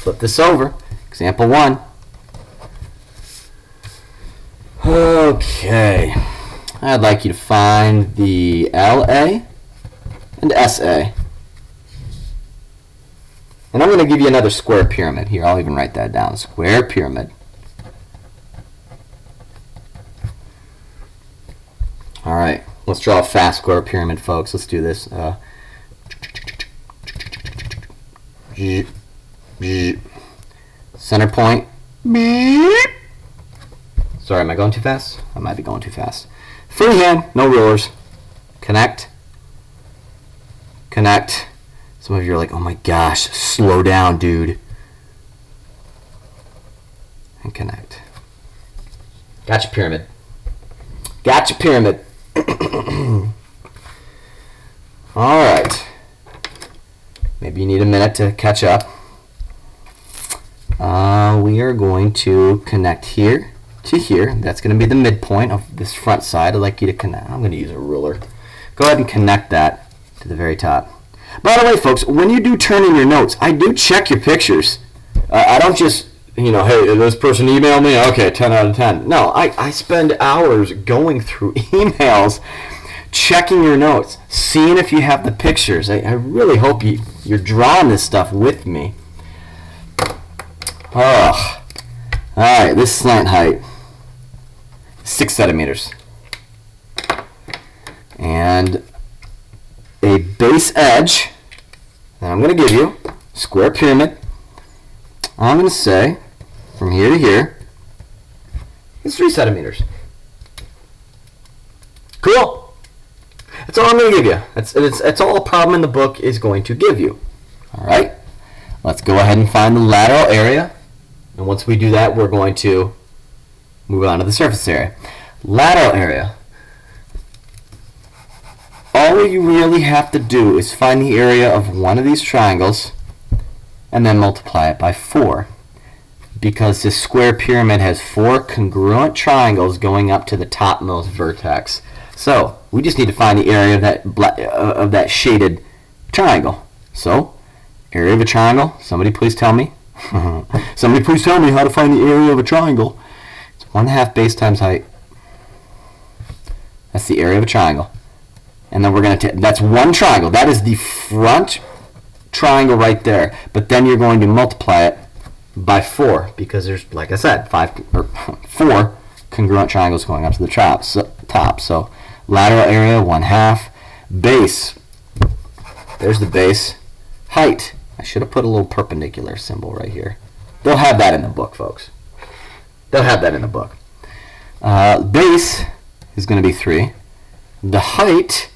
flip this over. Example 1. Okay. I'd like you to find the LA and SA. And I'm going to give you another square pyramid. Here, I'll even write that down. Square pyramid. All right. Let's draw a fast square pyramid, folks. Let's do this. Center point. Sorry, am I going too fast? I might be going too fast. Freehand, no rulers. Connect. Connect. Some of you are like, oh my gosh, slow down, dude. And connect. Got your pyramid. Got your pyramid. All right. Maybe you need a minute to catch up. We are going to connect here to here. That's going to be the midpoint of this front side. I'd like you to connect. I'm going to use a ruler. Go ahead and connect that to the very top. By the way, folks, when you do turn in your notes, I do check your pictures. I don't just, hey, this person emailed me. Okay, 10 out of 10. No, I spend hours going through emails, checking your notes, seeing if you have the pictures. I really hope you're drawing this stuff with me. Oh, all right, this slant height, 6 centimeters. And a base edge that I'm going to give you, square pyramid, I'm going to say from here to here is 3 centimeters. Cool. That's all I'm going to give you. That's all a problem in the book is going to give you. All right. Let's go ahead and find the lateral area. And once we do that, we're going to move on to the surface area. Lateral area. All you really have to do is find the area of one of these triangles and then multiply it by 4. Because this square pyramid has 4 congruent triangles going up to the topmost vertex. So we just need to find the area of that shaded triangle. So area of a triangle, somebody please tell me. Somebody please tell me how to find the area of a triangle. It's 1/2 base times height. That's the area of a triangle. And then we're going to take, that's one triangle. That is the front triangle right there. But then you're going to multiply it by 4 because there's, like I said, 4 congruent triangles going up to the top. So lateral area, 1/2. Base. There's the base. Height. I should have put a little perpendicular symbol right here. They'll have that in the book, folks. They'll have that in the book. Base is going to be 3. The height,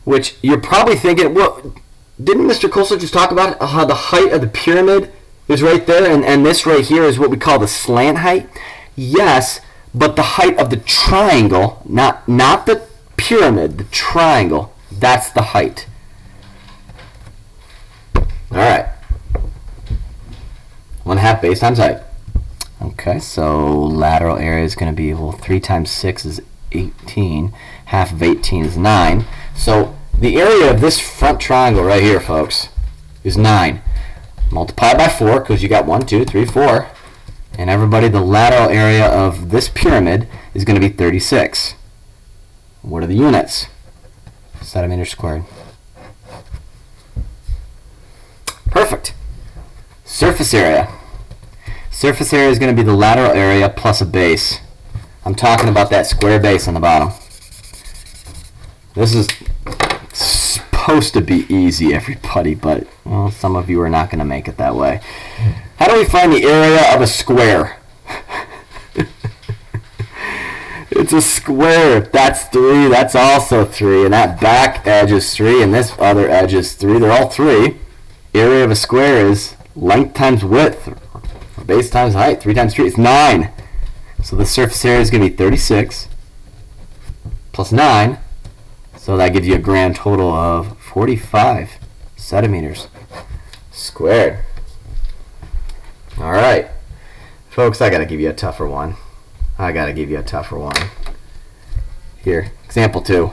which you're probably thinking, well, didn't Mr. Kosal just talk about how the height of the pyramid is right there, and this right here is what we call the slant height? Yes, but the height of the triangle, not the pyramid, the triangle, that's the height. All right. 1/2 base times height. Okay, so lateral area is going to be, well, 3 times 6 is 18. Half of 18 is 9. So the area of this front triangle right here, folks, is 9. Multiply by 4 because you got 1, 2, 3, 4. And everybody, the lateral area of this pyramid is going to be 36. What are the units? Centimeters squared. Perfect. Surface area. Surface area is going to be the lateral area plus a base. I'm talking about that square base on the bottom. This is supposed to be easy, everybody, but well, some of you are not going to make it that way. How do we find the area of a square? It's a square. If that's 3, that's also 3. And that back edge is 3, and this other edge is 3. They're all 3. Area of a square is length times width, or base times height. 3 times 3 is 9. So the surface area is going to be 36 plus 9. So that gives you a grand total of 45 centimeters squared. All right. Folks, I got to give you a tougher one. Here, example 2.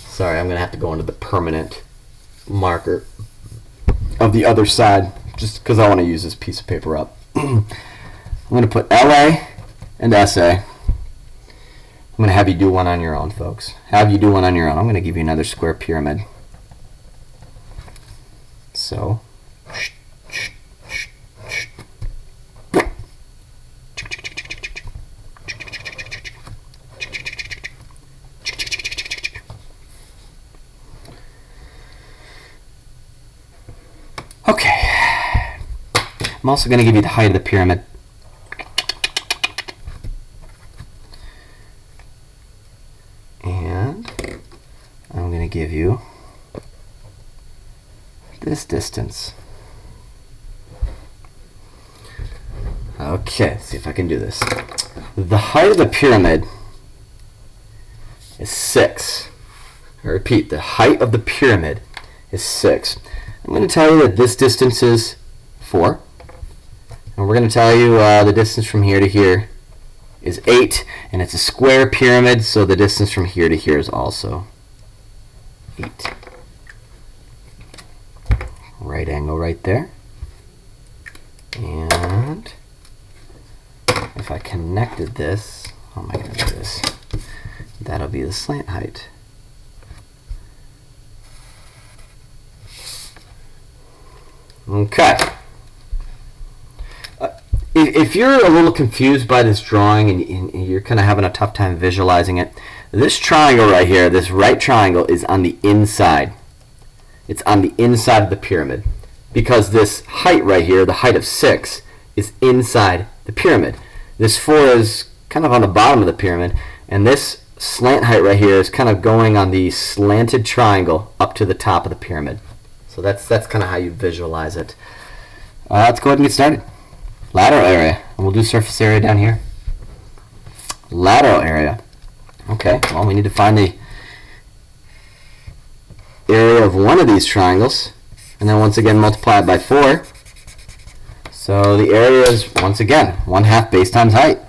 Sorry, I'm going to have to go into the permanent marker of the other side just because I want to use this piece of paper up. I'm going to put LA and SA. I'm going to have you do one on your own, folks. Have you do one on your own. I'm going to give you another square pyramid. So, okay. I'm also going to give you the height of the pyramid. And I'm going to give you this distance. Okay, let's see if I can do this. The height of the pyramid is 6. I repeat, the height of the pyramid is 6. I'm going to tell you that this distance is 4. And we're going to tell you the distance from here to here is 8. And it's a square pyramid, so the distance from here to here is also 8. Right angle right there. And if I connected this, how am I going to do this? That'll be the slant height. Okay. If you're a little confused by this drawing and you're kind of having a tough time visualizing it, this triangle right here, this right triangle, is on the inside. It's on the inside of the pyramid because this height right here, the height of 6, is inside the pyramid. This 4 is kind of on the bottom of the pyramid, and this slant height right here is kind of going on the slanted triangle up to the top of the pyramid. So that's kind of how you visualize it. Let's go ahead and get started. Lateral area, and we'll do surface area down here. Lateral area. Okay, well, we need to find the area of one of these triangles, and then once again multiply it by 4. So the area is, once again, 1/2 base times height.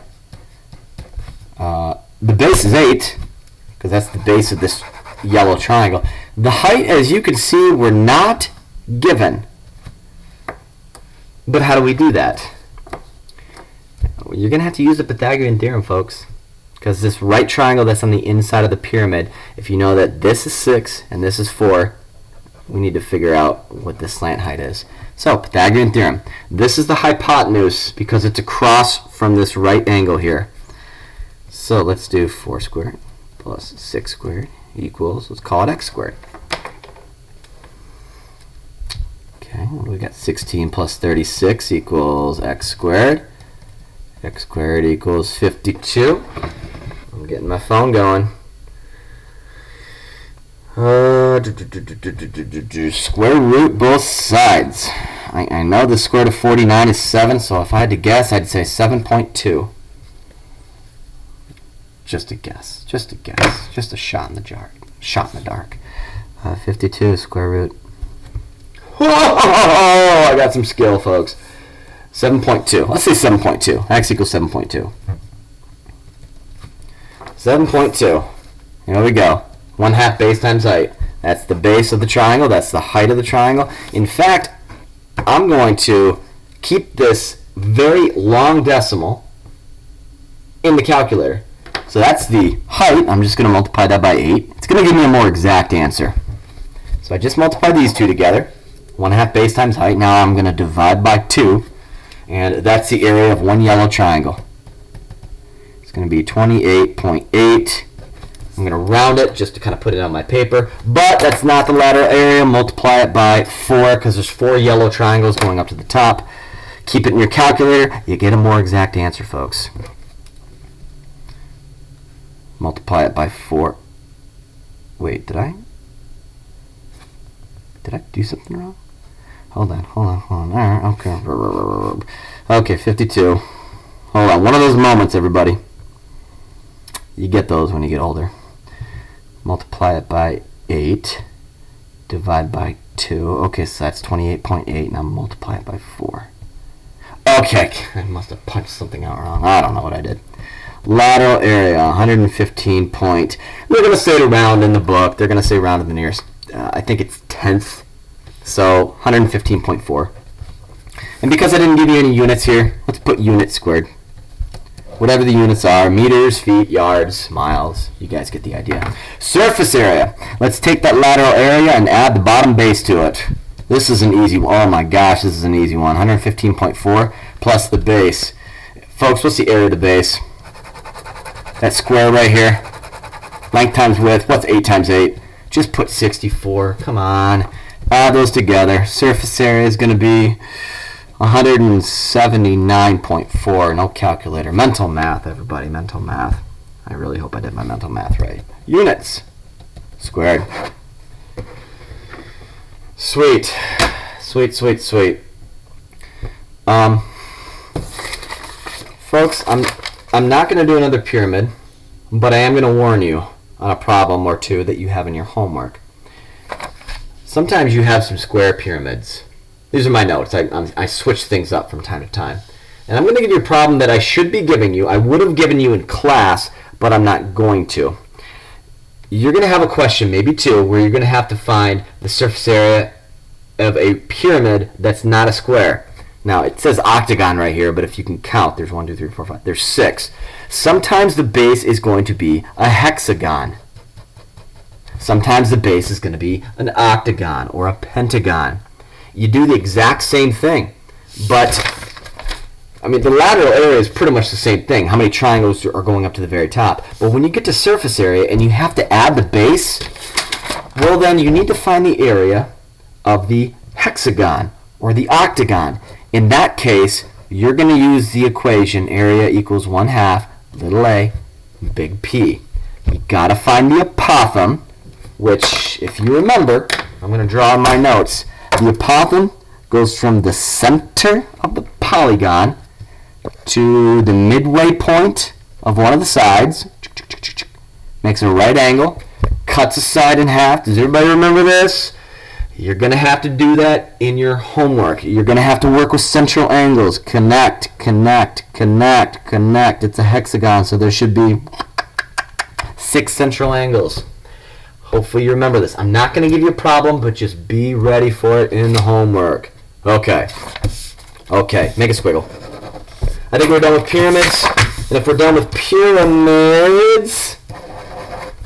The base is 8, because that's the base of this yellow triangle. The height, as you can see, we're not given. But how do we do that? You're going to have to use the Pythagorean theorem, folks. Because this right triangle that's on the inside of the pyramid, if you know that this is 6 and this is 4, we need to figure out what the slant height is. So, Pythagorean theorem. This is the hypotenuse because it's across from this right angle here. So let's do 4 squared plus 6 squared equals, let's call it x squared. Okay, what do we got? 16 plus 36 equals x squared. X squared equals 52. I'm getting my phone going. Square root both sides. I know the square root of 49 is 7, so if I had to guess, I'd say 7.2. Just a guess. Just a guess. Just a shot in the jar. Shot in the dark. 52 square root. Oh, I got some skill, folks. 7.2. Let's say 7.2. X equals 7.2. 7.2. Here we go. 1/2 base times height. That's the base of the triangle. That's the height of the triangle. In fact, I'm going to keep this very long decimal in the calculator. So that's the height. I'm just going to multiply that by 8. It's going to give me a more exact answer. So I just multiply these two together. 1/2 base times height. Now I'm going to divide by 2. And that's the area of one yellow triangle. It's going to be 28.8. I'm going to round it just to kind of put it on my paper. But that's not the lateral area. Multiply it by 4 because there's 4 yellow triangles going up to the top. Keep it in your calculator. You get a more exact answer, folks. Multiply it by 4. Wait, did I do something wrong? Hold on. All right, okay. Okay, 52. Hold on. One of those moments, everybody. You get those when you get older. Multiply it by 8. Divide by 2. Okay, so that's 28.8. Now multiply it by 4. Okay, I must have punched something out wrong. I don't know what I did. Lateral area, 115 point. They're going to say round in the book. They're going to say round in the nearest. I think it's tenth. So 115.4. And because I didn't give you any units here, let's put units squared. Whatever the units are, meters, feet, yards, miles, you guys get the idea. Surface area. Let's take that lateral area and add the bottom base to it. This is an easy one. Oh my gosh, this is an easy one. 115.4 plus the base. Folks, what's the area of the base? That square right here. Length times width. What's 8 times 8? Just put 64. Come on. Add those together. Surface area is going to be 179.4. No calculator. Mental math, everybody. Mental math. I really hope I did my mental math right. Units. Squared. Sweet. Sweet, sweet, sweet. Folks, I'm not going to do another pyramid, but I am going to warn you on a problem or two that you have in your homework. Sometimes you have some square pyramids. These are my notes. I switch things up from time to time. And I'm going to give you a problem that I should be giving you. I would have given you in class, but I'm not going to. You're going to have a question, maybe two, where you're going to have to find the surface area of a pyramid that's not a square. Now, it says octagon right here, but if you can count, there's 1, 2, 3, 4, 5. There's 6. Sometimes the base is going to be a hexagon. Sometimes the base is going to be an octagon or a pentagon. You do the exact same thing, but I mean, the lateral area is pretty much the same thing. How many triangles are going up to the very top? But when you get to surface area and you have to add the base, well then you need to find the area of the hexagon or the octagon. In that case, you're going to use the equation area equals 1/2 little a big P. You got to find the apothem, which, if you remember, I'm going to draw in my notes. The apothem goes from the center of the polygon to the midway point of one of the sides, makes a right angle, cuts a side in half. Does everybody remember this? You're going to have to do that in your homework. You're going to have to work with central angles. Connect, connect, connect, connect. It's a hexagon, so there should be 6 central angles. Hopefully you remember this. I'm not going to give you a problem, but just be ready for it in the homework. Okay. Okay, make a squiggle. I think we're done with pyramids. And if we're done with pyramids,